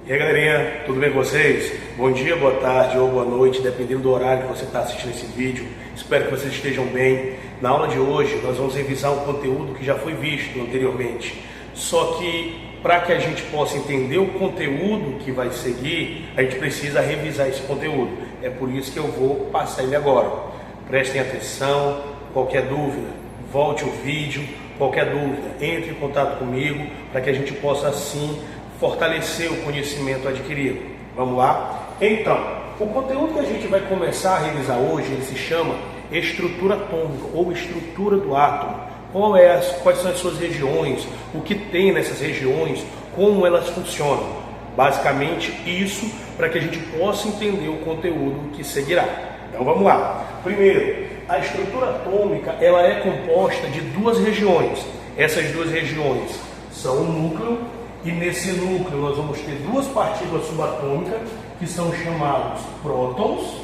E aí galerinha, tudo bem com vocês? Bom dia, boa tarde ou boa noite, dependendo do horário que você está assistindo esse vídeo. Espero que vocês estejam bem. Na aula de hoje nós vamos revisar um conteúdo que já foi visto anteriormente. Só que para que a gente possa entender o conteúdo que vai seguir, a gente precisa revisar esse conteúdo. É por isso que eu vou passar ele agora. Prestem atenção, qualquer dúvida, volte o vídeo, qualquer dúvida, entre em contato comigo para que a gente possa assim fortalecer o conhecimento adquirido. Vamos lá? Então, o conteúdo que a gente vai começar a revisar hoje, ele se chama estrutura atômica ou estrutura do átomo. Quais são as suas regiões, o que tem nessas regiões, como elas funcionam. Basicamente isso para que a gente possa entender o conteúdo que seguirá. Então vamos lá. Primeiro, a estrutura atômica ela é composta de duas regiões. Essas duas regiões são o núcleo. E nesse núcleo nós vamos ter duas partículas subatômicas que são chamados prótons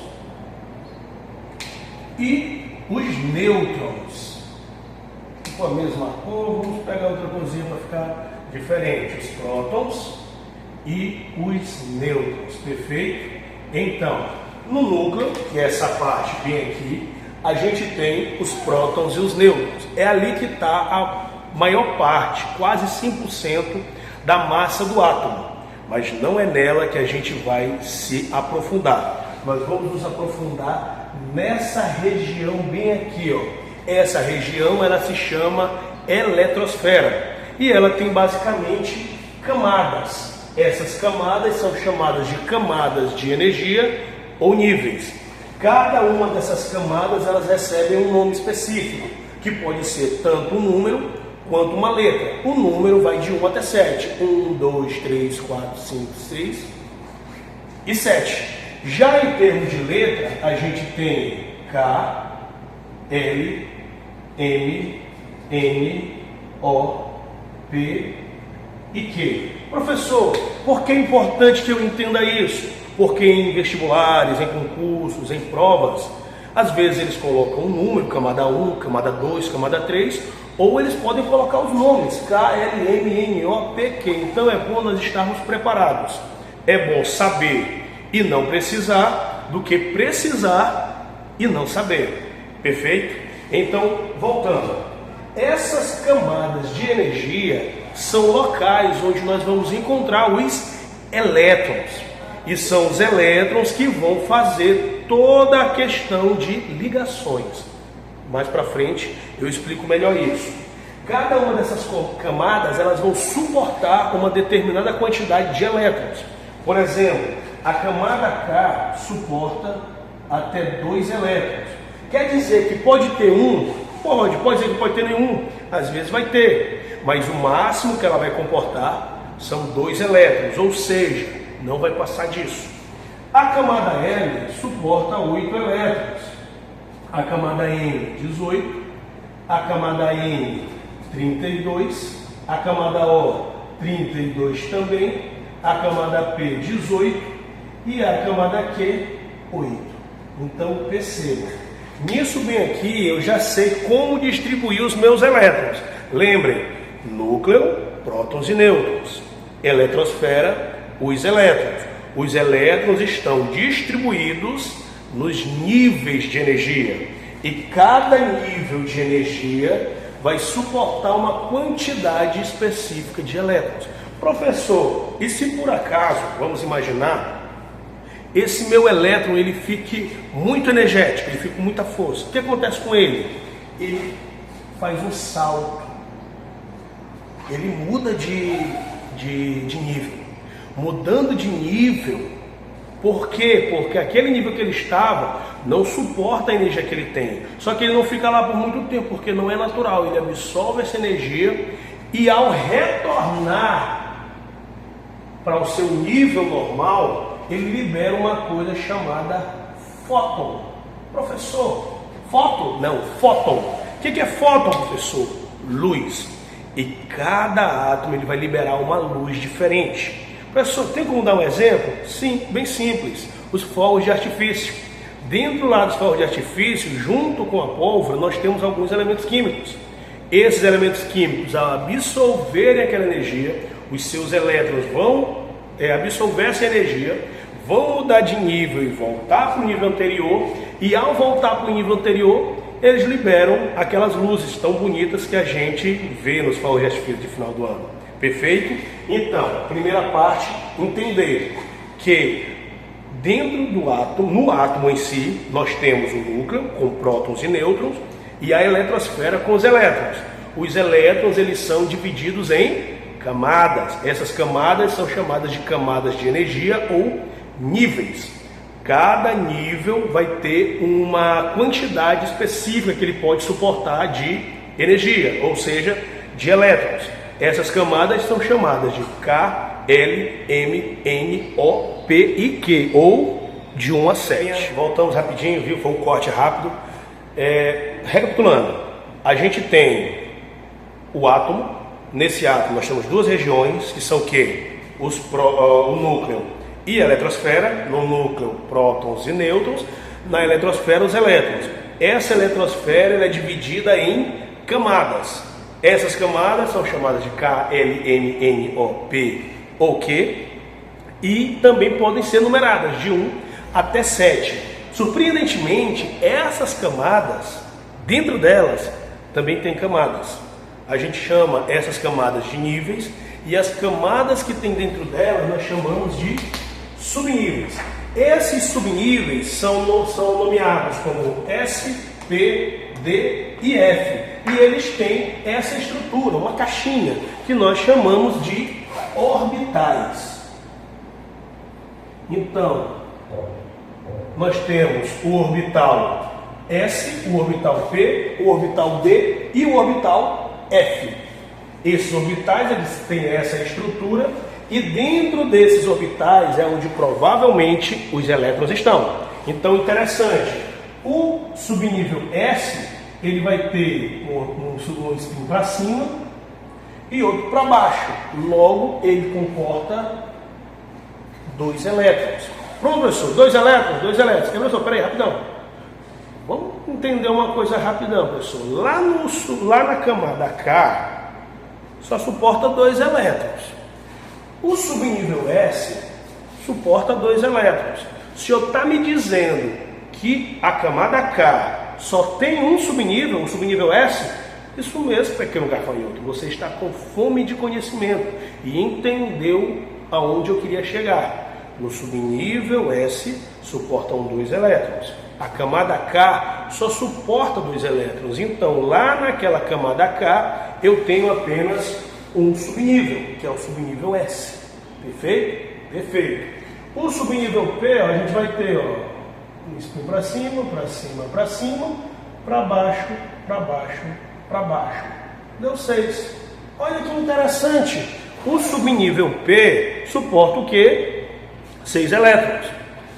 e os nêutrons. Com a mesma cor, vamos pegar outra corzinha para ficar diferente. Os prótons e os nêutrons, perfeito? Então, no núcleo, que é essa parte bem aqui, a gente tem os prótons e os nêutrons. É ali que está a maior parte, quase 5%, da massa do átomo, mas não é nela que a gente vai se aprofundar. Nós vamos nos aprofundar nessa região bem aqui, ó. Essa região ela se chama eletrosfera e ela tem basicamente camadas. Essas camadas são chamadas de camadas de energia ou níveis. Cada uma dessas camadas elas recebem um nome específico, que pode ser tanto um número quanto uma letra. O número vai de 1 até 7. 1, 2, 3, 4, 5, 6 e 7. Já em termos de letra, a gente tem K, L, M, N, O, P e Q. Professor, por que é importante que eu entenda isso? Porque em vestibulares, em concursos, em provas, às vezes eles colocam um número, camada 1, camada 2, camada 3, ou eles podem colocar os nomes, K, L, M, N, O, P, Q. Então é bom nós estarmos preparados. É bom saber e não precisar do que precisar e não saber. Perfeito? Então, voltando. Essas camadas de energia são locais onde nós vamos encontrar os elétrons. E são os elétrons que vão fazer toda a questão de ligações. Mais para frente eu explico melhor isso. Cada uma dessas camadas elas vão suportar uma determinada quantidade de elétrons. Por exemplo, a camada K suporta até 2 elétrons. Quer dizer que pode ter um? Pode dizer que pode ter nenhum. Às vezes vai ter, mas o máximo que ela vai comportar são 2 elétrons, ou seja, não vai passar disso. A camada L suporta 8 elétrons. A camada N, 18, a camada N, 32, a camada O, 32 também, a camada P, 18 e a camada Q, 8. Então, perceba, nisso bem aqui eu já sei como distribuir os meus elétrons. Lembrem, núcleo, prótons e nêutrons, eletrosfera, os elétrons. Os elétrons estão distribuídos nos níveis de energia, e cada nível de energia vai suportar uma quantidade específica de elétrons. Professor, e se por acaso, vamos imaginar, esse meu elétron ele fique muito energético, ele fica com muita força, o que acontece com ele? Ele faz um salto, ele muda de nível. Mudando de nível, por quê? Porque aquele nível que ele estava não suporta a energia que ele tem. Só que ele não fica lá por muito tempo, porque não é natural. Ele absorve essa energia e ao retornar para o seu nível normal, ele libera uma coisa chamada fóton. Professor, fóton? Não, fóton. O que é fóton, professor? Luz. E cada átomo ele vai liberar uma luz diferente. Professor, tem como dar um exemplo? Sim, bem simples. Os fogos de artifício. Dentro lá dos fogos de artifício, junto com a pólvora, nós temos alguns elementos químicos. Esses elementos químicos, ao absorverem aquela energia, os seus elétrons vão absorver essa energia, vão mudar de nível e voltar para o nível anterior, e ao voltar para o nível anterior, eles liberam aquelas luzes tão bonitas que a gente vê nos fogos de artifício de final do ano. Perfeito? Então, primeira parte, entender que dentro do átomo, no átomo em si, nós temos o núcleo com prótons e nêutrons e a eletrosfera com os elétrons. Os elétrons, eles são divididos em camadas. Essas camadas são chamadas de camadas de energia ou níveis. Cada nível vai ter uma quantidade específica que ele pode suportar de energia, ou seja, de elétrons. Essas camadas são chamadas de K, L, M, N, O, P e Q, ou de 1 a 7. Voltamos rapidinho, viu? Foi um corte rápido. Recapitulando, a gente tem o átomo. Nesse átomo nós temos duas regiões, que são o quê? O núcleo e a eletrosfera. No núcleo, prótons e nêutrons. Na eletrosfera, os elétrons. Essa eletrosfera ela é dividida em camadas. Essas camadas são chamadas de K, L, M, N, O, P ou Q, e também podem ser numeradas de 1 até 7. Surpreendentemente, essas camadas, dentro delas, também tem camadas. A gente chama essas camadas de níveis, e as camadas que tem dentro delas nós chamamos de subníveis. Esses subníveis são nomeados como S, P, D e F. E eles têm essa estrutura, uma caixinha, que nós chamamos de orbitais. Então, nós temos o orbital S, o orbital P, o orbital D e o orbital F. Esses orbitais eles têm essa estrutura, e dentro desses orbitais é onde provavelmente os elétrons estão. Então, interessante, o subnível S ele vai ter um spin para cima e outro para baixo. Logo, ele comporta 2 elétrons. Pronto, professor, 2 elétrons, 2 elétrons. Professor, peraí, rapidão. Vamos entender uma coisa rapidão, professor. Lá na camada K, só suporta 2 elétrons. O subnível S suporta 2 elétrons. O senhor está me dizendo que a camada K só tem um subnível, o subnível S? Isso mesmo, pequeno gafanhoto. Você está com fome de conhecimento e entendeu aonde eu queria chegar. No subnível S suportam 2 elétrons. A camada K só suporta 2 elétrons. Então, lá naquela camada K, eu tenho apenas um subnível, que é o subnível S. Perfeito? Perfeito. O subnível P, a gente vai ter, um spin para cima, para cima, para cima, para baixo, para baixo, para baixo. Deu 6. Olha que interessante. O subnível P suporta o quê? 6 elétrons.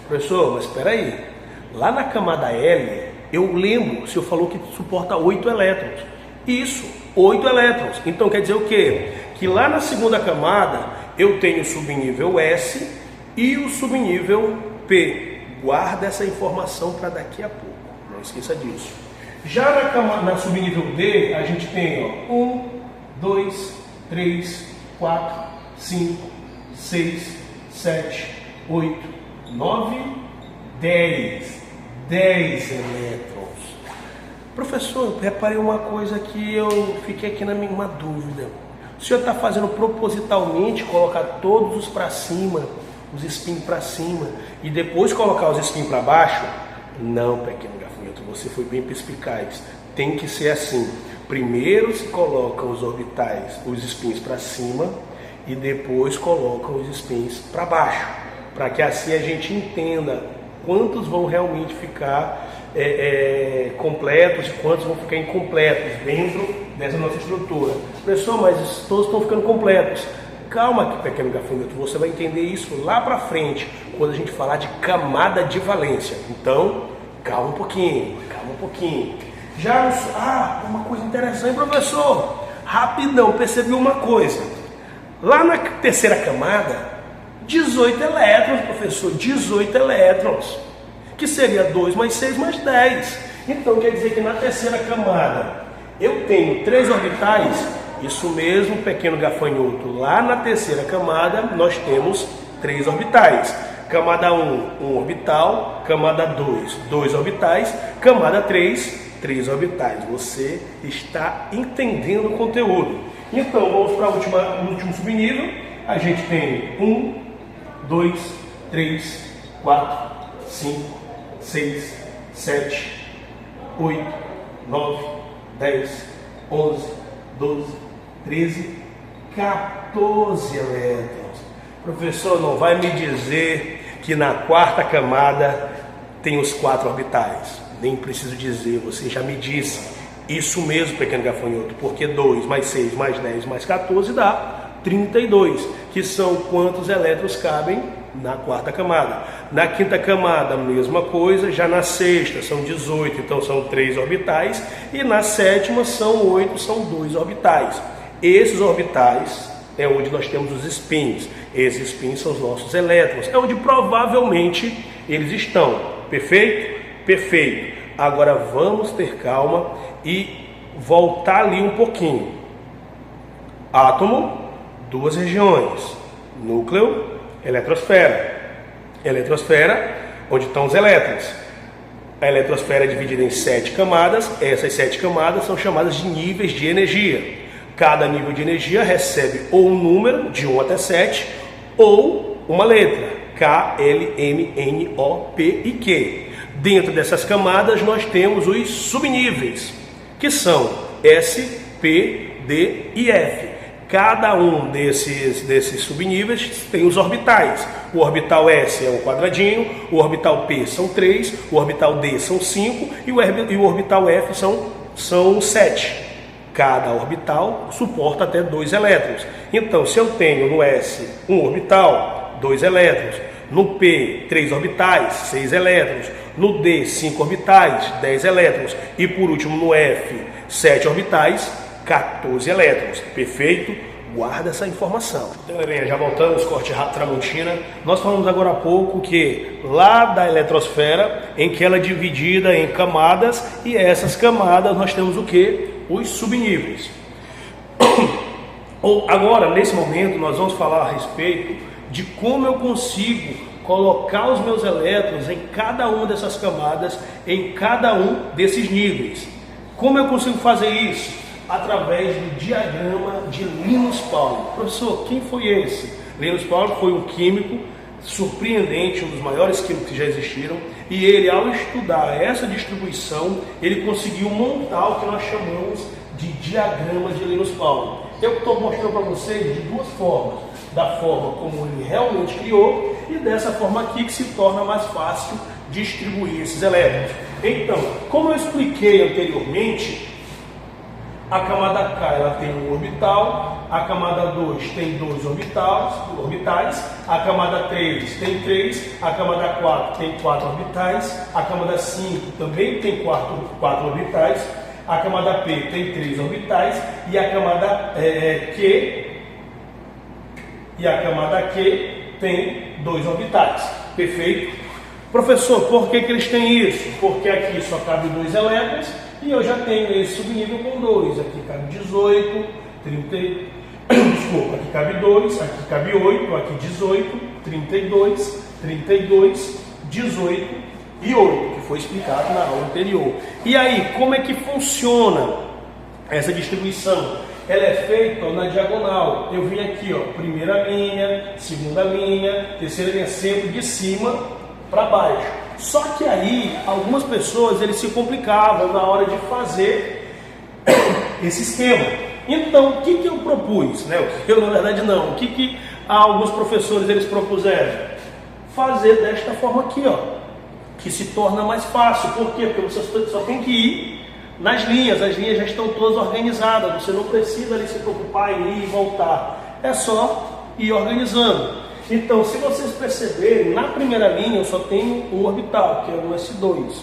Professor, mas espera aí. Lá na camada L, eu lembro, o senhor falou que suporta 8 elétrons. Isso, 8 elétrons. Então quer dizer o quê? Que lá na segunda camada, eu tenho o subnível S e o subnível P. Guarda essa informação para daqui a pouco, não esqueça disso. Já na subnível D, a gente tem 1, 2, 3, 4, 5, 6, 7, 8, 9, 10. 10 elétrons. Professor, eu reparei uma coisa que eu fiquei aqui na minha dúvida. O senhor está fazendo propositalmente colocar todos os para cima, os spin para cima, e depois colocar os spin para baixo? Não, pequeno gafanhoto, você foi bem perspicaz. Tem que ser assim. Primeiro se colocam os orbitais, os spins para cima, e depois colocam os spins para baixo, para que assim a gente entenda quantos vão realmente ficar completos e quantos vão ficar incompletos dentro dessa nossa estrutura. Professor, mas todos estão ficando completos. Calma aqui, pequeno gafanhoto, você vai entender isso lá para frente, quando a gente falar de camada de valência. Então, calma um pouquinho, calma um pouquinho. Uma coisa interessante, professor. Rapidão, percebi uma coisa. Lá na terceira camada, 18 elétrons, professor, 18 elétrons. Que seria 2 mais 6 mais 10. Então, quer dizer que na terceira camada, eu tenho 3 orbitais. Isso mesmo, pequeno gafanhoto. Lá na terceira camada, nós temos 3 orbitais. Camada 1, 1 orbital. Camada 2, 2 orbitais. Camada 3, 3 orbitais. Você está entendendo o conteúdo. Então, vamos para o último subnível. A gente tem 1, 2, 3, 4, 5, 6, 7, 8, 9, 10, 11, 12, 13, 14 elétrons. Professor, não vai me dizer que na quarta camada tem os 4 orbitais. Nem preciso dizer, você já me disse. Isso mesmo, pequeno gafanhoto, porque 2 mais 6 mais 10 mais 14 dá 32, que são quantos elétrons cabem na quarta camada. Na quinta camada, mesma coisa, já na sexta são 18, então são 3 orbitais, e na sétima são 8, são 2 orbitais. Esses orbitais é onde nós temos os spins. Esses spins são os nossos elétrons, é onde provavelmente eles estão. Perfeito? Perfeito. Agora vamos ter calma e voltar ali um pouquinho. Átomo, 2 regiões: núcleo, eletrosfera. Eletrosfera, onde estão os elétrons. A eletrosfera é dividida em 7 camadas. Essas 7 camadas são chamadas de níveis de energia. Cada nível de energia recebe ou um número de 1 até 7 ou uma letra: K, L, M, N, O, P e Q. Dentro dessas camadas nós temos os subníveis, que são S, P, D e F. Cada um desses subníveis tem os orbitais. O orbital S é um quadradinho, o orbital P são 3, o orbital D são 5 e o orbital F são 7. Cada orbital suporta até 2 elétrons. Então, se eu tenho no S um orbital, 2 elétrons, no P 3 orbitais, 6 elétrons, no D 5 orbitais, 10 elétrons e por último no F 7 orbitais, 14 elétrons. Perfeito? Guarda essa informação. Então, galerinha, já voltamos, corte rápido Tramontina. Nós falamos agora há pouco que lá da eletrosfera, em que ela é dividida em camadas, e essas camadas nós temos o que? Os subníveis. Agora, nesse momento, nós vamos falar a respeito de como eu consigo colocar os meus elétrons em cada uma dessas camadas, em cada um desses níveis. Como eu consigo fazer isso? Através do diagrama de Linus Pauling. Professor, quem foi esse? Linus Pauling foi um químico surpreendente, um dos maiores químicos que já existiram, e ele, ao estudar essa distribuição, ele conseguiu montar o que nós chamamos de diagrama de Linus Pauling. Eu estou mostrando para vocês de duas formas: da forma como ele realmente criou e dessa forma aqui que se torna mais fácil distribuir esses elétrons. Então, como eu expliquei anteriormente, a camada K ela tem um orbital, a camada 2 tem 2 orbitais, a camada 3 tem 3, a camada 4 tem 4 orbitais, a camada 5 também tem 4 orbitais, a camada P tem 3 orbitais e a camada Q tem 2 orbitais. Perfeito? Professor, por que eles têm isso? Porque aqui só cabe 2 elétrons e eu já tenho esse subnível com 2. Aqui cabe 18, 30, desculpa, aqui cabe 2, aqui cabe 8, aqui 18, 32, 32, 18 e 8, que foi explicado na aula anterior. E aí, como é que funciona essa distribuição? Ela é feita na diagonal. Eu vim aqui, ó, primeira linha, segunda linha, terceira linha, sempre de cima para baixo. Só que aí, algumas pessoas eles se complicavam na hora de fazer esse esquema. Então, o que eu propus? Né? Eu, na verdade, não. O que alguns professores eles propuseram? Fazer desta forma aqui, ó, que se torna mais fácil. Por quê? Porque você só tem que ir nas linhas. As linhas já estão todas organizadas. Você não precisa ali se preocupar em ir e voltar. É só ir organizando. Então, se vocês perceberem, na primeira linha eu só tenho um orbital, que é o S2.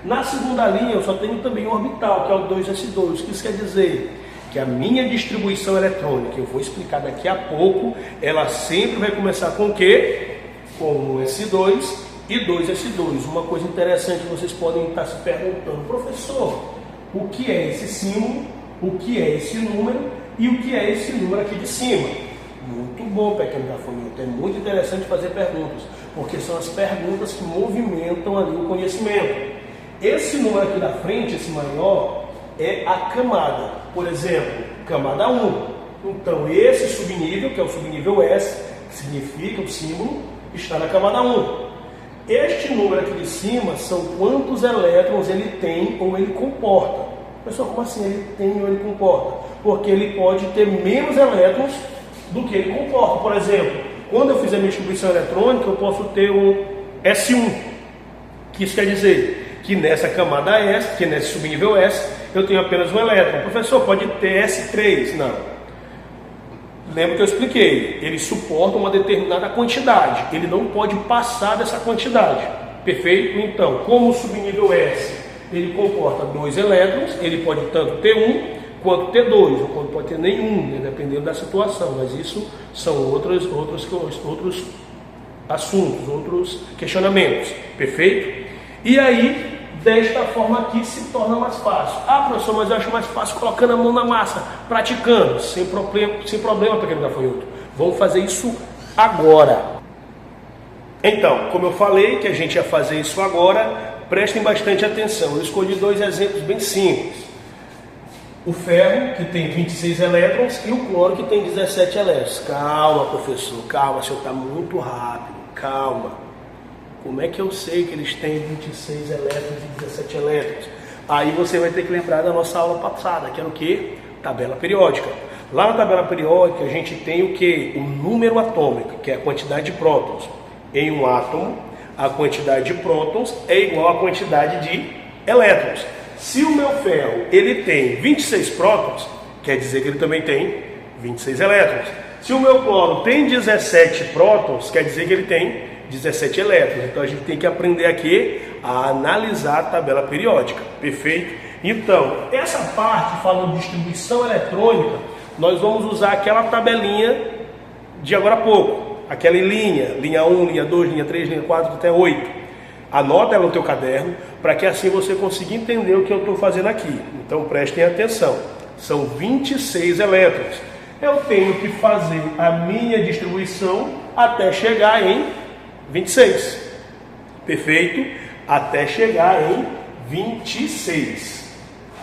Na segunda linha eu só tenho também um orbital, que é o 2S2. O que isso quer dizer? Que a minha distribuição eletrônica, eu vou explicar daqui a pouco, ela sempre vai começar com o quê? Com um S2 e 2S2. Uma coisa interessante que vocês podem estar se perguntando: professor, o que é esse símbolo? O que é esse número? E o que é esse número aqui de cima? Muito bom, pequeno gafanhoto. É muito interessante fazer perguntas, porque são as perguntas que movimentam ali o conhecimento. Esse número aqui da frente, esse maior, é a camada. Por exemplo, camada 1. Então, esse subnível, que é o subnível S, que significa o símbolo, está na camada 1. Este número aqui de cima são quantos elétrons ele tem ou ele comporta. Pessoal, como assim ele tem ou ele comporta? Porque ele pode ter menos elétrons do que ele comporta. Por exemplo, quando eu fizer minha distribuição eletrônica, eu posso ter um S1. Que isso quer dizer que nessa camada S, que nesse subnível S, eu tenho apenas um elétron. Professor, pode ter S3? Não. Lembra que eu expliquei? Ele suporta uma determinada quantidade. Ele não pode passar dessa quantidade. Perfeito? Então, como o subnível S, ele comporta 2 elétrons, ele pode tanto ter 1 quanto ter 2, ou quanto pode ter nenhum, né, dependendo da situação. Mas isso são outros assuntos, outros questionamentos. Perfeito? E aí, desta forma aqui se torna mais fácil. Ah, professor, mas eu acho mais fácil colocando a mão na massa, praticando, sem problema, pequeno gafanhoto. Vamos fazer isso agora. Então, como eu falei que a gente ia fazer isso agora, prestem bastante atenção. Eu escolhi 2 exemplos bem simples. O ferro, que tem 26 elétrons, e o cloro, que tem 17 elétrons. Calma, professor, calma, o senhor está muito rápido, calma. Como é que eu sei que eles têm 26 elétrons e 17 elétrons? Aí você vai ter que lembrar da nossa aula passada, que era o quê? Tabela periódica. Lá na tabela periódica a gente tem o quê? O número atômico, que é a quantidade de prótons. Em um átomo, a quantidade de prótons é igual à quantidade de elétrons. Se o meu ferro ele tem 26 prótons, quer dizer que ele também tem 26 elétrons. Se o meu cloro tem 17 prótons, quer dizer que ele tem 17 elétrons. Então a gente tem que aprender aqui a analisar a tabela periódica. Perfeito? Então, essa parte falando de distribuição eletrônica, nós vamos usar aquela tabelinha de agora há pouco. Aquela linha 1, linha 2, linha 3, linha 4, até 8. Anota ela no teu caderno, para que assim você consiga entender o que eu estou fazendo aqui. Então prestem atenção. São 26 elétrons. Eu tenho que fazer a minha distribuição até chegar em 26. Perfeito? Até chegar em 26.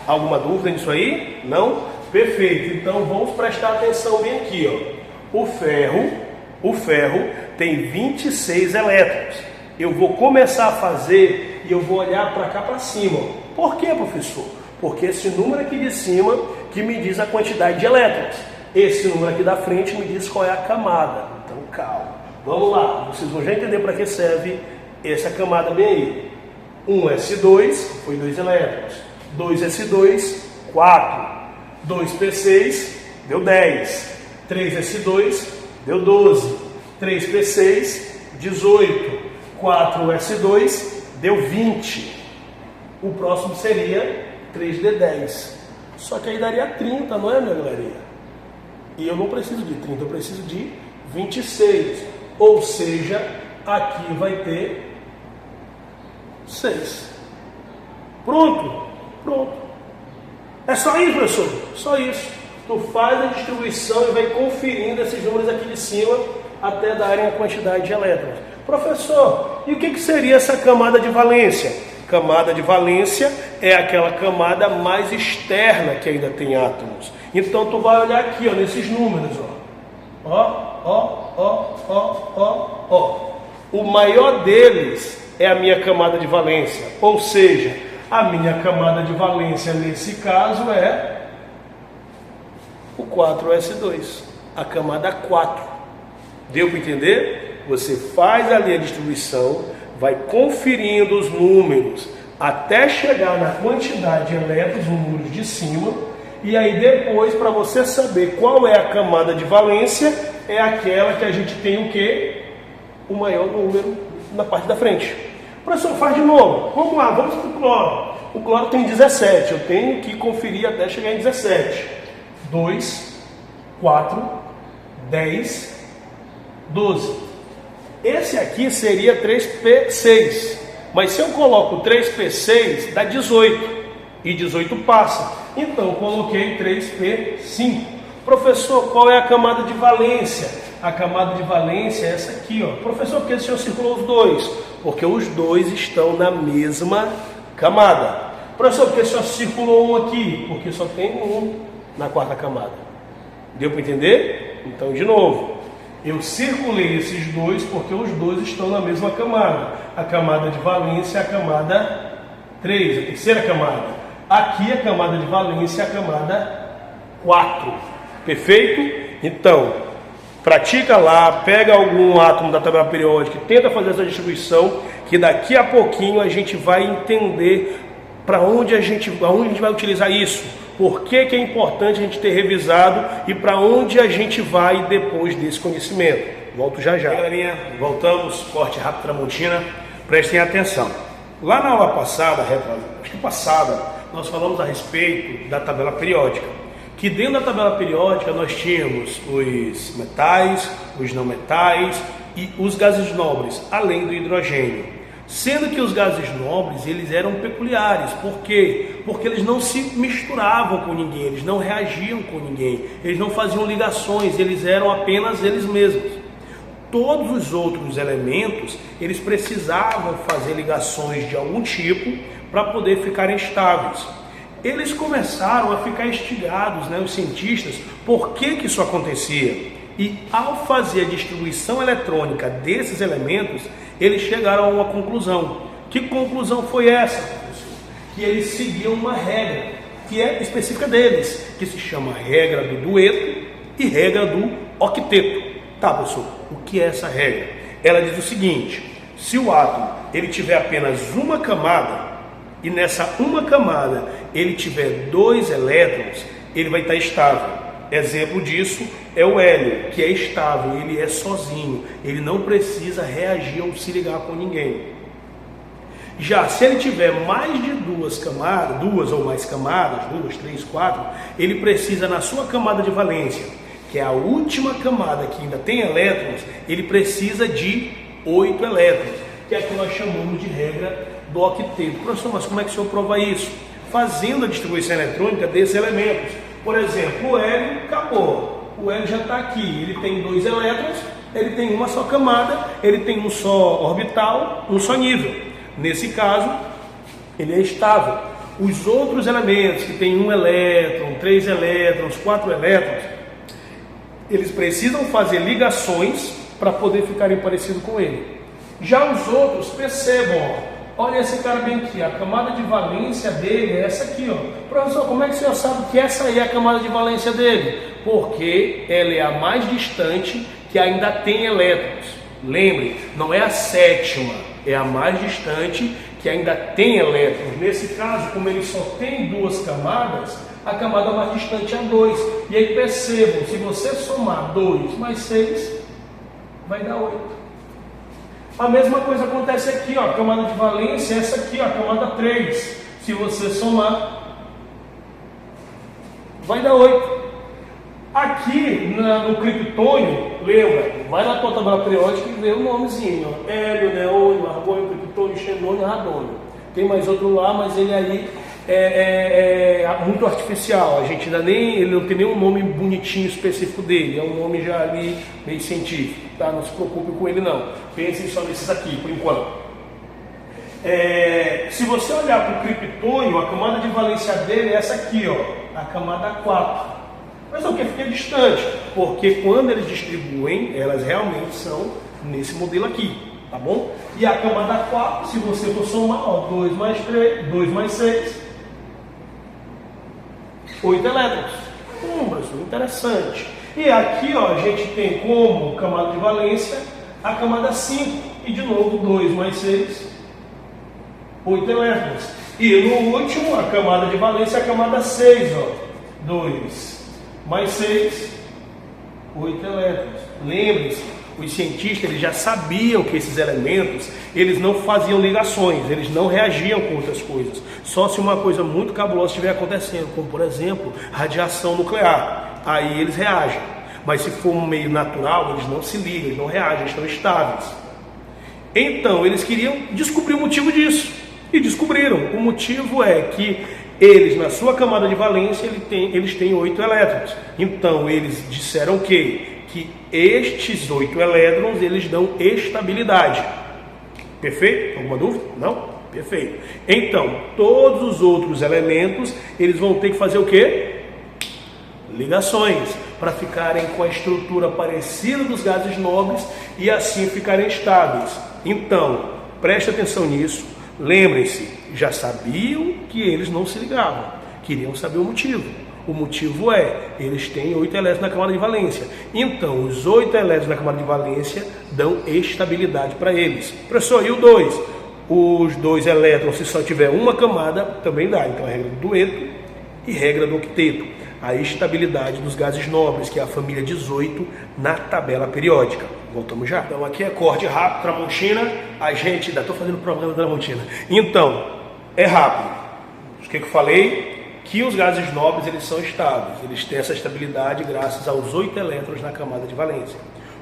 Alguma dúvida nisso aí? Não? Perfeito. Então vamos prestar atenção bem aqui, ó. O ferro tem 26 elétrons. Eu vou começar a fazer e eu vou olhar para cá para cima. Por quê, professor? Porque esse número aqui de cima que me diz a quantidade de elétrons. Esse número aqui da frente me diz qual é a camada. Então calma. Vamos lá, vocês vão já entender para que serve essa camada bem aí. 1s2 foi 2 elétrons. 2s2, 4. 2p6 deu 10. 3s2 deu 12. 3p6, 18. 4s2 deu 20. O próximo seria 3d10. Só que aí daria 30, não é, minha galerinha? E eu não preciso de 30, eu preciso de 26. Ou seja, aqui vai ter 6. Pronto? Pronto. É só isso, professor? Só isso. Tu faz a distribuição e vai conferindo esses números aqui de cima até darem a quantidade de elétrons. Professor, e o que seria essa camada de valência? Camada de valência é aquela camada mais externa que ainda tem átomos. Então tu vai olhar aqui, ó, nesses números, ó. O maior deles é a minha camada de valência, ou seja, a minha camada de valência nesse caso é o 4s2, a camada 4. Deu para entender? Você faz ali a distribuição, vai conferindo os números até chegar na quantidade de elétrons, no número de cima, e aí depois, para você saber qual é a camada de valência, é aquela que a gente tem o quê? O maior número na parte da frente. Professor, faz de novo. Vamos lá, vamos para o cloro. O cloro tem 17, eu tenho que conferir até chegar em 17. 2, 4, 10, 12. Esse aqui seria 3p6, mas se eu coloco 3p6 dá 18, e 18 passa, então eu coloquei 3p5. Professor, qual é a camada de valência? A camada de valência é essa aqui, ó. Professor, por que o senhor circulou os dois? Porque os dois estão na mesma camada. Professor, por que o senhor circulou um aqui? Porque só tem um na quarta camada. Deu para entender? Então, de novo, eu circulei esses dois porque os dois estão na mesma camada. A camada de valência é a camada 3, a terceira camada. Aqui a camada de valência é a camada 4. Perfeito? Então, pratica lá, pega algum átomo da tabela periódica e tenta fazer essa distribuição, que daqui a pouquinho a gente vai entender para onde a gente vai utilizar isso. Por que é importante a gente ter revisado e para onde a gente vai depois desse conhecimento. Volto já já. Galerinha, voltamos, corte rápido Tramontina, prestem atenção. Lá na aula passada, nós falamos a respeito da tabela periódica. Que dentro da tabela periódica nós tínhamos os metais, os não metais e os gases nobres, além do hidrogênio. Sendo que os gases nobres, eles eram peculiares. Por quê? Porque eles não se misturavam com ninguém, eles não reagiam com ninguém, eles não faziam ligações, eles eram apenas eles mesmos. Todos os outros elementos, eles precisavam fazer ligações de algum tipo para poder ficarem estáveis. Eles começaram a ficar instigados, os cientistas, por que isso acontecia? E ao fazer a distribuição eletrônica desses elementos, eles chegaram a uma conclusão. Que conclusão foi essa, professor? Que eles seguiam uma regra, que é específica deles, que se chama regra do dueto e regra do octeto. Tá, professor, o que é essa regra? Ela diz o seguinte: se o átomo ele tiver apenas uma camada, e nessa uma camada ele tiver 2 elétrons, ele vai estar estável. Exemplo disso é o hélio, que é estável, ele é sozinho, ele não precisa reagir ou se ligar com ninguém. Já se ele tiver mais de 2 camadas, 2 ou mais camadas, 2, 3, 4, ele precisa na sua camada de valência, que é a última camada que ainda tem elétrons, ele precisa de 8 elétrons, que é a que nós chamamos de regra do octeto. Professor, mas como é que o senhor prova isso? Fazendo a distribuição eletrônica desses elementos. Por exemplo, o hélio acabou, o hélio já está aqui, ele tem 2 elétrons, ele tem uma só camada, ele tem um só orbital, um só nível. Nesse caso, ele é estável. Os outros elementos que tem 1 elétron, 3 elétrons, 4 elétrons, eles precisam fazer ligações para poder ficarem parecidos com ele. Já os outros, percebam, olha esse cara bem aqui, a camada de valência dele é essa aqui, ó. Professor, como é que o senhor sabe que essa aí é a camada de valência dele? Porque ela é a mais distante que ainda tem elétrons. Lembre, não é a 7ª, é a mais distante que ainda tem elétrons. Nesse caso, como ele só tem 2 camadas, a camada mais distante é a 2. E aí percebam, se você somar 2 mais 6, vai dar 8. A mesma coisa acontece aqui, ó, a camada de valência é essa aqui, ó, a camada 3. Se você somar, vai dar 8. Aqui no criptônio, lembra, vai na tua tabela periódica e vê o nomezinho, ó, hélio, neônio, argônio, criptônio, xenônio, radônio. Tem mais outro lá, mas ele aí é muito artificial. A gente ainda ele não tem nenhum nome bonitinho específico dele, é um nome já ali meio científico, tá? Não se preocupe com ele não, pensem só nesses aqui por enquanto. Se você olhar para o criptônio, a camada de valência dele é essa aqui, ó, a camada 4. Mas o que fica distante? Porque quando eles distribuem, elas realmente são nesse modelo aqui, tá bom? E a camada 4, se você for somar, ó, 2 mais 3, 2 mais 6, 8 elétrons. Professor, interessante. E aqui, ó, a gente tem como camada de valência a camada 5. E de novo, 2 mais 6, 8 elétrons. E no último, a camada de valência é a camada 6, ó. 2 mais 6, 8 elétrons. Lembre-se, os cientistas eles já sabiam que esses elementos eles não faziam ligações, eles não reagiam com outras coisas. Só se uma coisa muito cabulosa estiver acontecendo, como por exemplo, radiação nuclear. Aí eles reagem. Mas se for um meio natural, eles não se ligam, eles não reagem, eles estão estáveis. Então, eles queriam descobrir o motivo disso. E descobriram. O motivo é que Eles, na sua camada de valência, eles têm 8 elétrons. Então, eles disseram que estes 8 elétrons, eles dão estabilidade. Perfeito? Alguma dúvida? Não? Perfeito. Então, todos os outros elementos, eles vão ter que fazer o quê? Ligações, para ficarem com a estrutura parecida dos gases nobres e assim ficarem estáveis. Então, preste atenção nisso. Lembrem-se, já sabiam que eles não se ligavam, queriam saber o motivo. O motivo eles têm 8 elétrons na camada de valência. Então, os 8 elétrons na camada de valência dão estabilidade para eles. Professor, e o 2? Os 2 elétrons, se só tiver uma camada, também dá. Então, a regra do dueto e regra do octeto. A estabilidade dos gases nobres, que é a família 18, na tabela periódica. Voltamos já. Então aqui é corte rápido, Tramontina. A gente ainda estou fazendo o programa da Tramontina. Então, é rápido. O que eu falei? Que os gases nobres, eles são estáveis. Eles têm essa estabilidade graças aos 8 elétrons na camada de valência.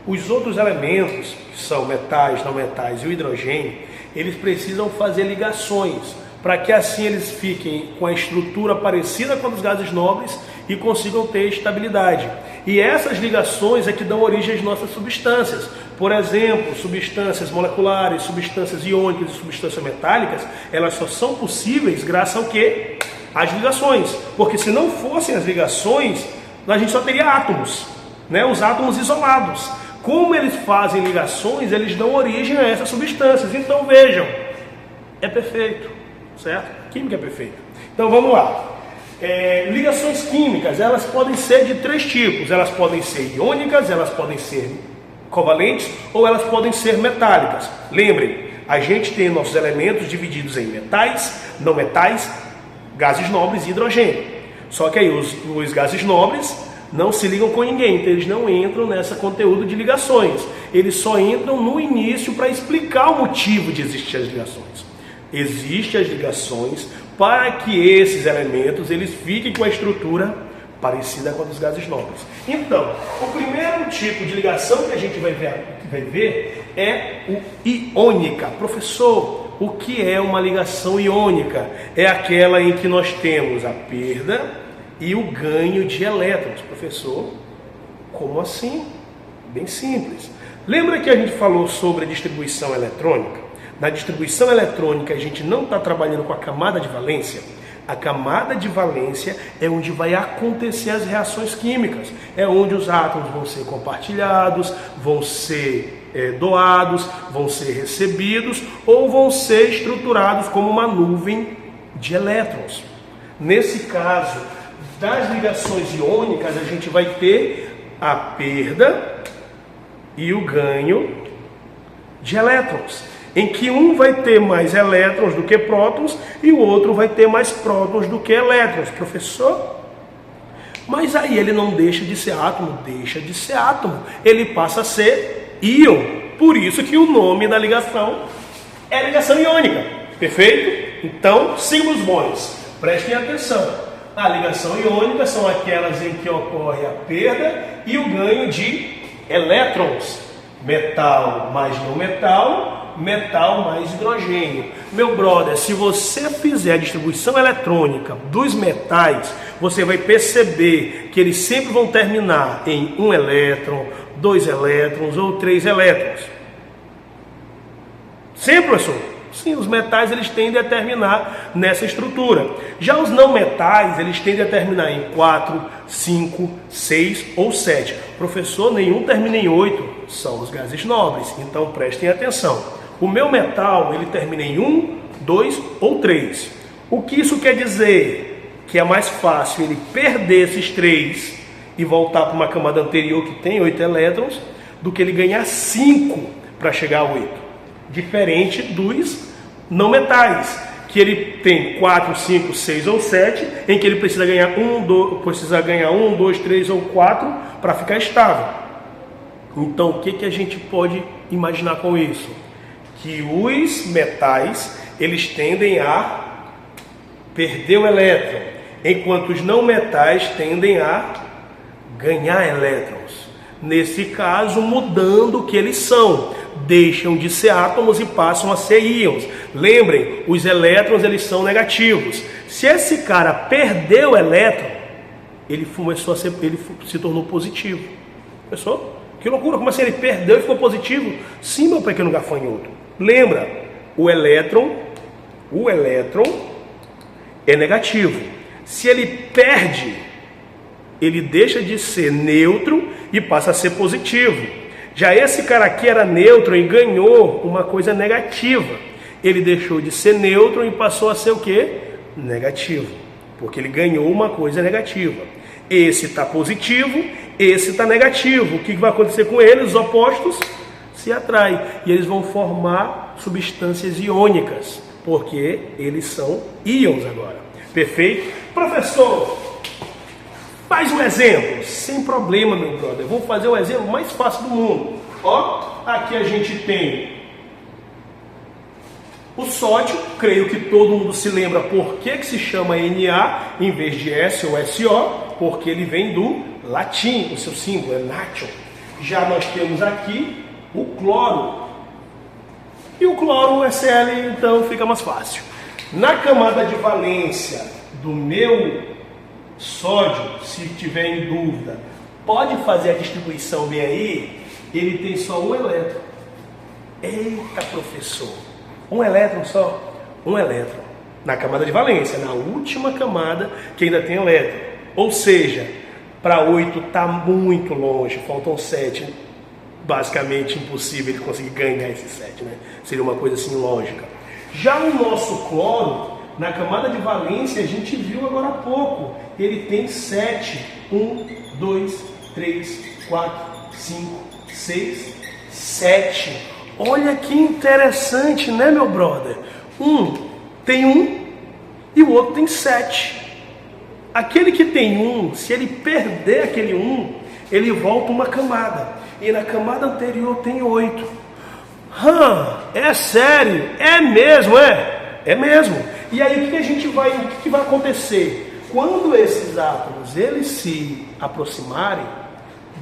Os outros elementos, que são metais, não metais e o hidrogênio, eles precisam fazer ligações, para que assim eles fiquem com a estrutura parecida com a dos gases nobres e consigam ter estabilidade. E essas ligações é que dão origem às nossas substâncias. Por exemplo, substâncias moleculares, substâncias iônicas e substâncias metálicas, elas só são possíveis graças ao quê? Às ligações. Porque se não fossem as ligações, a gente só teria átomos, né? Os átomos isolados. Como eles fazem ligações, eles dão origem a essas substâncias. Então vejam, é perfeito, certo? Química é perfeita. Então vamos lá. Ligações químicas, elas podem ser de 3 tipos. Elas podem ser iônicas, elas podem ser covalentes ou elas podem ser metálicas. Lembrem, a gente tem nossos elementos divididos em metais, não metais, gases nobres e hidrogênio. Só que aí os gases nobres não se ligam com ninguém, então eles não entram nessa conteúdo de ligações. Eles só entram no início para explicar o motivo de existir as ligações. Existem as ligações para que esses elementos eles fiquem com a estrutura parecida com a dos gases nobres. Então, o primeiro tipo de ligação que a gente vai ver é o iônica. Professor, o que é uma ligação iônica? É aquela em que nós temos a perda e o ganho de elétrons. Professor, como assim? Bem simples. Lembra que a gente falou sobre a distribuição eletrônica? Na distribuição eletrônica, a gente não está trabalhando com a camada de valência. A camada de valência é onde vai acontecer as reações químicas. É onde os átomos vão ser compartilhados, vão ser doados, vão ser recebidos ou vão ser estruturados como uma nuvem de elétrons. Nesse caso, das ligações iônicas, a gente vai ter a perda e o ganho de elétrons, em que um vai ter mais elétrons do que prótons e o outro vai ter mais prótons do que elétrons. Professor, mas aí ele não deixa de ser átomo? Deixa de ser átomo. Ele passa a ser íon. Por isso que o nome da ligação é ligação iônica. Perfeito? Então, sigam os bons. Prestem atenção. A ligação iônica são aquelas em que ocorre a perda e o ganho de elétrons. Metal mais não metal, metal mais hidrogênio. Meu brother, se você fizer a distribuição eletrônica dos metais, você vai perceber que eles sempre vão terminar em 1 elétron, 2 elétrons ou 3 elétrons. Sempre, professor? Sim, os metais eles tendem a terminar nessa estrutura. Já os não metais, eles tendem a terminar em 4, 5, 6 ou 7. Professor, nenhum termina em 8. São os gases nobres, então prestem atenção. O meu metal, ele termina em 1, 2 ou 3. O que isso quer dizer? Que é mais fácil ele perder esses 3 e voltar para uma camada anterior que tem 8 elétrons, do que ele ganhar 5 para chegar a 8. Diferente dos não metais, que ele tem 4, 5, 6 ou 7, em que ele precisa ganhar 1, 2, 3 ou 4 para ficar estável. Então, o que a gente pode imaginar com isso? Que os metais, eles tendem a perder o elétron, enquanto os não metais tendem a ganhar elétrons. Nesse caso, mudando o que eles são. Deixam de ser átomos e passam a ser íons. Lembrem, os elétrons eles são negativos. Se esse cara perdeu o elétron, ele se tornou positivo. Pensou? Que loucura, como assim ele perdeu e ficou positivo? Sim, meu pequeno gafanhoto. Lembra, o elétron é negativo. Se ele perde, ele deixa de ser neutro e passa a ser positivo. Já esse cara aqui era neutro e ganhou uma coisa negativa. Ele deixou de ser neutro e passou a ser o quê? Negativo. Porque ele ganhou uma coisa negativa. Esse está positivo, esse está negativo. O que vai acontecer com eles? Os opostos se atraem. E eles vão formar substâncias iônicas. Porque eles são íons agora. Perfeito? Professor, faz um exemplo. Sem problema, meu brother. Vou fazer o exemplo mais fácil do mundo. Ó, aqui a gente tem o sódio. Creio que todo mundo se lembra por que se chama Na em vez de S ou SO. Porque ele vem do latim. O seu símbolo é nation. Já nós temos aqui o cloro. E o cloro, Cl, então fica mais fácil. Na camada de valência do meu sódio, se tiver em dúvida, pode fazer a distribuição bem aí? Ele tem só um elétron. Eita, professor! Um elétron só? Um elétron. Na camada de valência, na última camada que ainda tem elétron. Ou seja, para 8 está muito longe, faltam 7. Basicamente impossível ele conseguir ganhar esse 7, né? Seria uma coisa assim lógica. Já o nosso cloro, na camada de valência, a gente viu agora há pouco, ele tem 7. 1, 2, 3, 4, 5, 6, 7. Olha que interessante, né, meu brother? Um tem 1 e o outro tem 7. Aquele que tem 1, se ele perder aquele 1, ele volta uma camada. E na camada anterior tem 8. É sério? É mesmo, é? É mesmo. E aí o que vai acontecer? Quando esses átomos eles se aproximarem,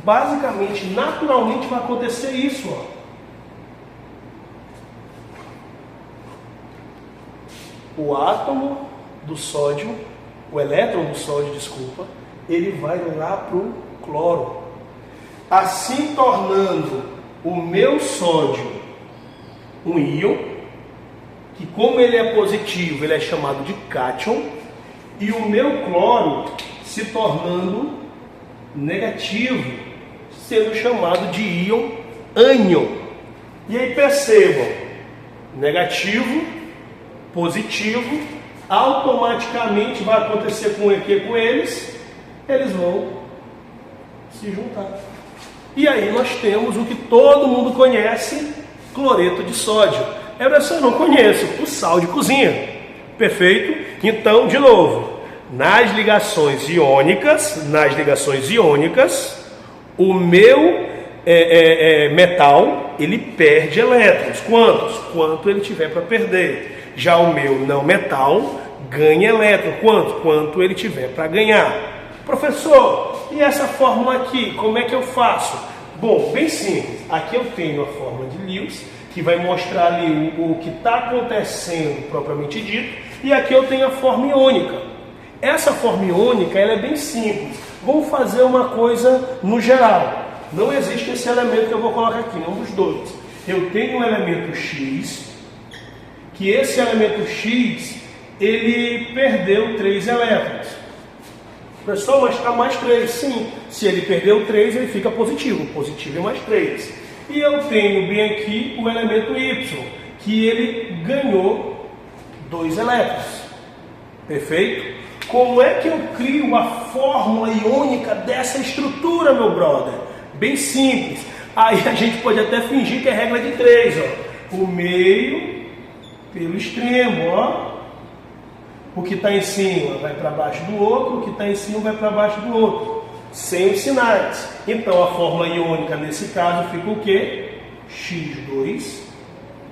basicamente, naturalmente vai acontecer isso, ó. O átomo do sódio, o elétron do sódio, desculpa, ele vai lá para o cloro. Assim tornando o meu sódio um íon, que como ele é positivo, ele é chamado de cátion, e o meu cloro se tornando negativo, sendo chamado de íon ânion. E aí percebam, negativo, positivo, automaticamente vai acontecer com eles? Eles vão se juntar. E aí nós temos o que todo mundo conhece, cloreto de sódio. Essa eu não conheço, o sal de cozinha. Perfeito? Então, de novo, nas ligações iônicas, o meu metal, ele perde elétrons. Quantos? Quanto ele tiver para perder. Já o meu não metal ganha elétron. Quanto ele tiver para ganhar. Professor, e essa fórmula aqui, como é que eu faço? Bom, bem simples. Aqui eu tenho a fórmula de Lewis, que vai mostrar ali o que está acontecendo propriamente dito. E aqui eu tenho a forma iônica. Essa forma iônica ela é bem simples. Vamos fazer uma coisa no geral. Não existe esse elemento que eu vou colocar aqui, nenhum dos dois. Eu tenho um elemento X, que esse elemento X, ele perdeu 3 elétrons. Pessoal, mas está mais 3, sim. Se ele perdeu 3, ele fica positivo. Positivo é mais 3. E eu tenho bem aqui o elemento Y, que ele ganhou 2 elétrons. Perfeito? Como é que eu crio a fórmula iônica dessa estrutura, meu brother? Bem simples. Aí a gente pode até fingir que é regra de 3, ó. O meio pelo extremo, ó. O que está em cima vai para baixo do outro, o que está em cima vai para baixo do outro. Sem os sinais. Então a fórmula iônica nesse caso fica o quê? X2,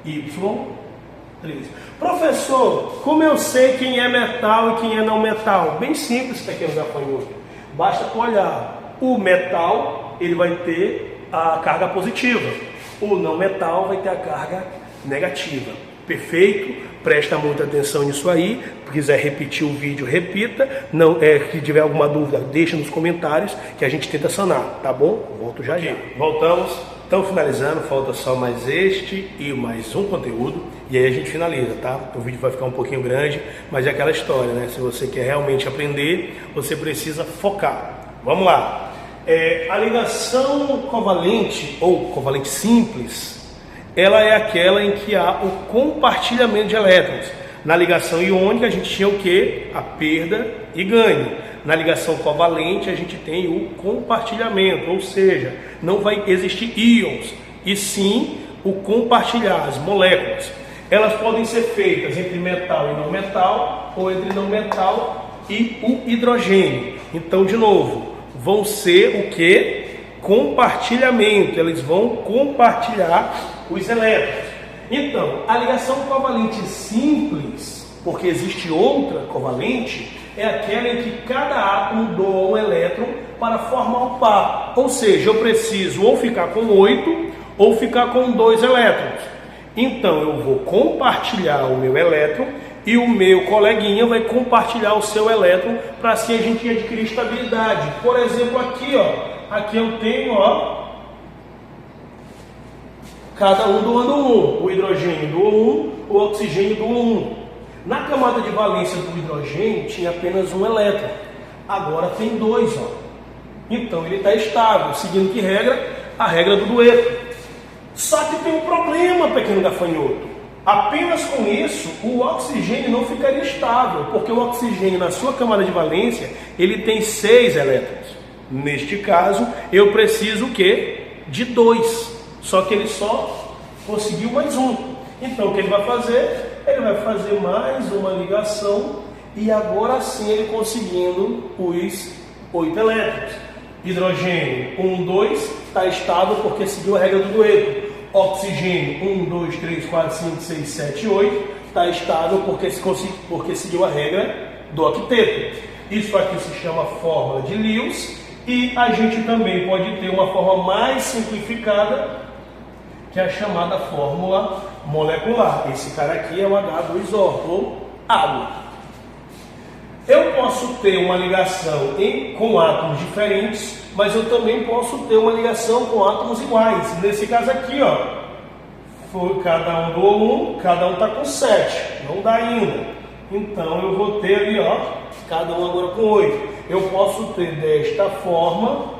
Y3. Professor, como eu sei quem é metal e quem é não metal? Bem simples, pequeno gafanhoto. Basta tu olhar. O metal, ele vai ter a carga positiva. O não metal vai ter a carga negativa. Perfeito? Presta muita atenção nisso aí. quiser repetir o vídeo, repita. Não, se tiver alguma dúvida, deixa nos comentários que a gente tenta sanar, tá bom? Volto já já. Voltamos. Então, finalizando, falta só mais este e mais um conteúdo e aí a gente finaliza, tá? O vídeo vai ficar um pouquinho grande, mas é aquela história, né? Se você quer realmente aprender, você precisa focar. Vamos lá. A ligação covalente ou covalente simples, ela é aquela em que há o compartilhamento de elétrons. Na ligação iônica a gente tinha o que? A perda e ganho. Na ligação covalente a gente tem o compartilhamento, ou seja, não vai existir íons, e sim o compartilhar, as moléculas. Elas podem ser feitas entre metal e não metal, ou entre não metal e o hidrogênio. Então, de novo, vão ser o que? Compartilhamento, eles vão compartilhar os elétrons. Então, a ligação covalente simples, porque existe outra covalente, é aquela em que cada átomo doa um elétron para formar um par. Ou seja, eu preciso ou ficar com 8 ou ficar com 2 elétrons. Então, eu vou compartilhar o meu elétron e o meu coleguinha vai compartilhar o seu elétron para assim a gente adquirir estabilidade. Por exemplo, aqui, ó, aqui eu tenho, ó, cada um doando um. O hidrogênio doa um, o oxigênio doa um. Na camada de valência do hidrogênio tinha apenas um elétron. Agora tem 2, ó. Então ele está estável. Seguindo que regra? A regra do dueto. Só que tem um problema, pequeno gafanhoto. Apenas com isso, o oxigênio não ficaria estável, porque o oxigênio na sua camada de valência, ele tem 6 elétrons. Neste caso, eu preciso o quê? De 2. Só que ele só conseguiu mais um. Então o que ele vai fazer? Ele vai fazer mais uma ligação e agora sim ele conseguindo os 8 elétrons. Hidrogênio 1, 2, está estável porque seguiu a regra do dueto. Oxigênio 1, 2, 3, 4, 5, 6, 7, 8, está estável porque seguiu a regra do octeto. Isso aqui se chama fórmula de Lewis e a gente também pode ter uma forma mais simplificada, que é a chamada fórmula molecular. Esse cara aqui é o H2O, ou água. Eu posso ter uma ligação com átomos diferentes, mas eu também posso ter uma ligação com átomos iguais. Nesse caso aqui, ó, cada um doa um, cada um está com 7, não dá ainda. Então eu vou ter ali, ó, cada um agora com 8. Eu posso ter desta forma,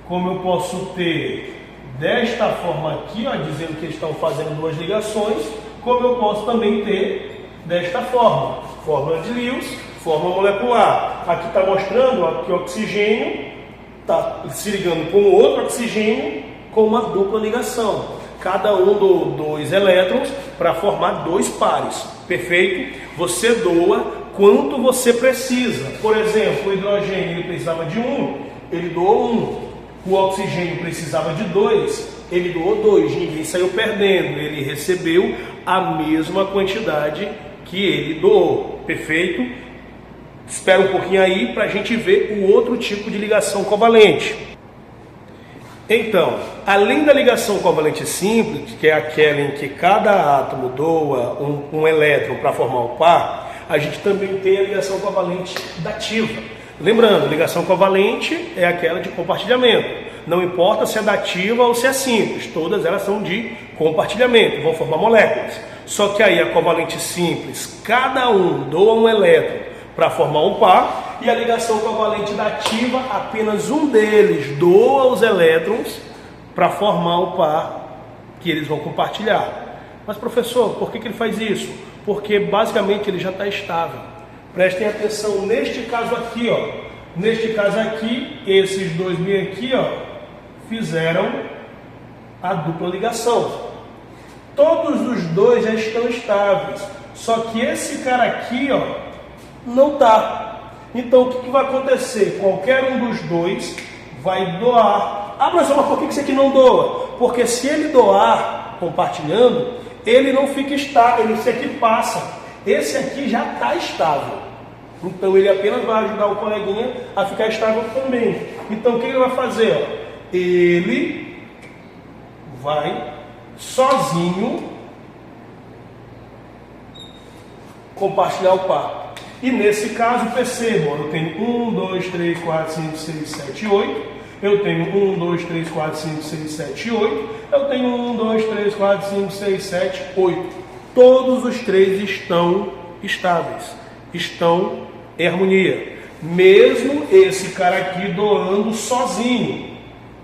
como eu posso ter desta forma aqui, ó, dizendo que eles estão fazendo 2 ligações, como eu posso também ter desta forma, fórmula de Lewis, fórmula molecular. Aqui está mostrando, ó, que o oxigênio está se ligando com outro oxigênio com uma dupla ligação. Cada um doa 2 elétrons para formar 2 pares. Perfeito? Você doa quanto você precisa. Por exemplo, o hidrogênio ele precisava de 1, ele doou 1. O oxigênio precisava de 2, ele doou 2, ninguém saiu perdendo, ele recebeu a mesma quantidade que ele doou, perfeito? Espera um pouquinho aí para a gente ver o outro tipo de ligação covalente. Então, além da ligação covalente simples, que é aquela em que cada átomo doa um elétron para formar o par, a gente também tem a ligação covalente dativa. Lembrando, ligação covalente é aquela de compartilhamento. Não importa se é dativa ou se é simples, todas elas são de compartilhamento, vão formar moléculas. Só que aí a covalente simples, cada um doa um elétron para formar um par, e a ligação covalente dativa, apenas um deles doa os elétrons para formar o par que eles vão compartilhar. Mas professor, por que ele faz isso? Porque basicamente ele já está estável. Prestem atenção neste caso aqui, ó. Neste caso aqui, esses dois bem aqui, ó, fizeram a dupla ligação. Todos os dois já estão estáveis. Só que esse cara aqui, ó, não está. Então o que vai acontecer? Qualquer um dos dois vai doar. Ah, mas por que esse aqui não doa? Porque se ele doar compartilhando, ele não fica estável, esse aqui passa. Esse aqui já está estável. Então ele apenas vai ajudar o coleguinha a ficar estável também. Então o que ele vai fazer? Ele vai sozinho compartilhar o par. E nesse caso, percebam, eu tenho 1, 2, 3, 4, 5, 6, 7, 8. Eu tenho 1, 2, 3, 4, 5, 6, 7, 8. Eu tenho 1, 2, 3, 4, 5, 6, 7, 8. Todos os três estão estáveis, estão em harmonia. Mesmo esse cara aqui doando sozinho.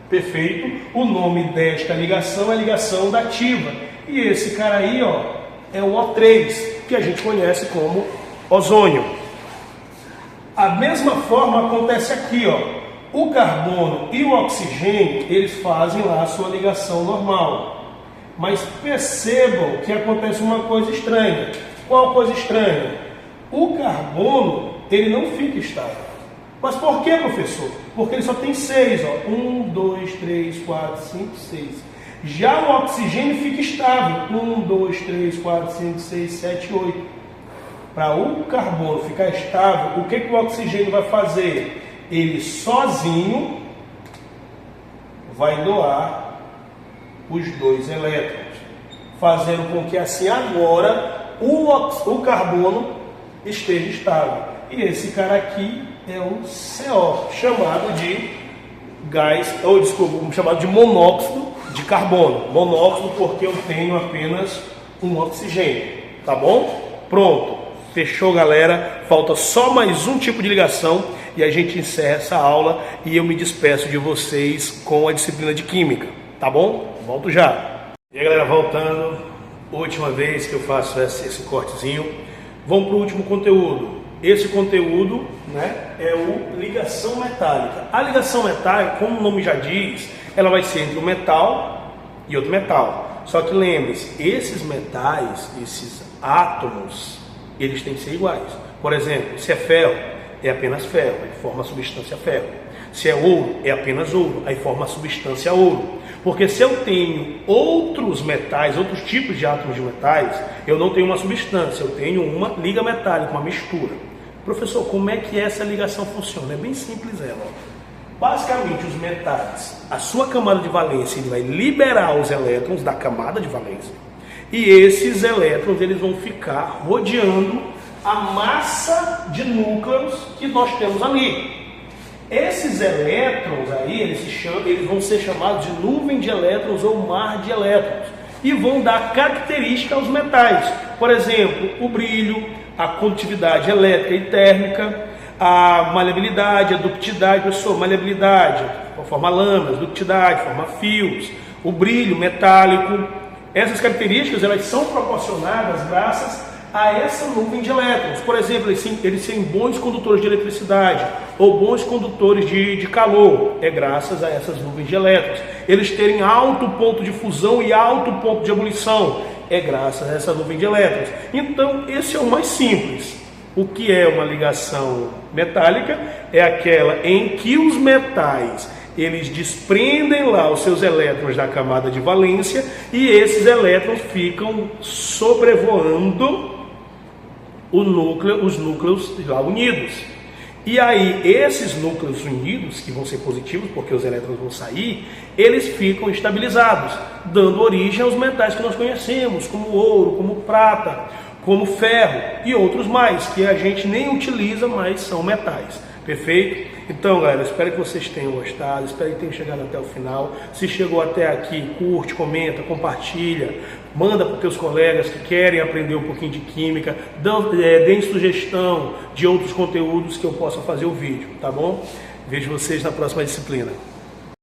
Perfeito? O nome desta ligação é ligação dativa. E esse cara aí, ó, é o O3, que a gente conhece como ozônio. A mesma forma acontece aqui, ó. O carbono e o oxigênio, eles fazem lá a sua ligação normal. Mas percebam que acontece uma coisa estranha. Qual coisa estranha? O carbono, ele não fica estável. Mas por que, professor? Porque ele só tem 6, ó. 1, 2, 3, 4, 5, 6. Já o oxigênio fica estável. 1, 2, 3, 4, 5, 6, 7, 8. Para o carbono ficar estável, o que o oxigênio vai fazer? Ele sozinho vai doar os 2 elétrons, fazendo com que assim agora o carbono esteja estável. E esse cara aqui é o CO, chamado de gás, ou desculpa, chamado de monóxido de carbono. Monóxido porque eu tenho apenas um oxigênio, tá bom? Pronto, fechou, galera. Falta só mais um tipo de ligação e a gente encerra essa aula e eu me despeço de vocês com a disciplina de Química, tá bom? Volto já. E aí, galera, voltando, última vez que eu faço esse cortezinho. Vamos para o último conteúdo. Esse conteúdo, né, é o ligação metálica. A ligação metálica, como o nome já diz, ela vai ser entre um metal e outro metal. Só que lembre-se, esses metais, esses átomos, eles têm que ser iguais. Por exemplo, se é ferro, é apenas ferro, aí forma a substância ferro. Se é ouro, é apenas ouro, aí forma a substância ouro. Porque se eu tenho outros metais, outros tipos de átomos de metais, eu não tenho uma substância, eu tenho uma liga metálica, uma mistura. Professor, como é que essa ligação funciona? É bem simples ela. Basicamente, os metais, a sua camada de valência, ele vai liberar os elétrons da camada de valência. E esses elétrons, eles vão ficar rodeando a massa de núcleos que nós temos ali. Esses elétrons aí, eles vão ser chamados de nuvem de elétrons ou mar de elétrons. E vão dar característica aos metais. Por exemplo, o brilho, a condutividade elétrica e térmica, a maleabilidade, a ductilidade, professor, maleabilidade, forma lâminas, ductilidade, forma fios, o brilho metálico. Essas características, elas são proporcionadas graças a essa nuvem de elétrons. Por exemplo, eles serem bons condutores de eletricidade ou bons condutores de calor, é graças a essas nuvens de elétrons. Eles terem alto ponto de fusão e alto ponto de ebulição, é graças a essa nuvem de elétrons. Então, esse é o mais simples. O que é uma ligação metálica? É aquela em que os metais, eles desprendem lá os seus elétrons da camada de valência e esses elétrons ficam sobrevoando os núcleos lá unidos. E aí, esses núcleos unidos, que vão ser positivos, porque os elétrons vão sair, eles ficam estabilizados, dando origem aos metais que nós conhecemos, como ouro, como prata, como ferro e outros mais, que a gente nem utiliza, mas são metais. Perfeito? Então, galera, espero que vocês tenham gostado, espero que tenham chegado até o final. Se chegou até aqui, curte, comenta, compartilha, manda para os teus colegas que querem aprender um pouquinho de química, deem sugestão de outros conteúdos que eu possa fazer o vídeo, tá bom? Vejo vocês na próxima disciplina.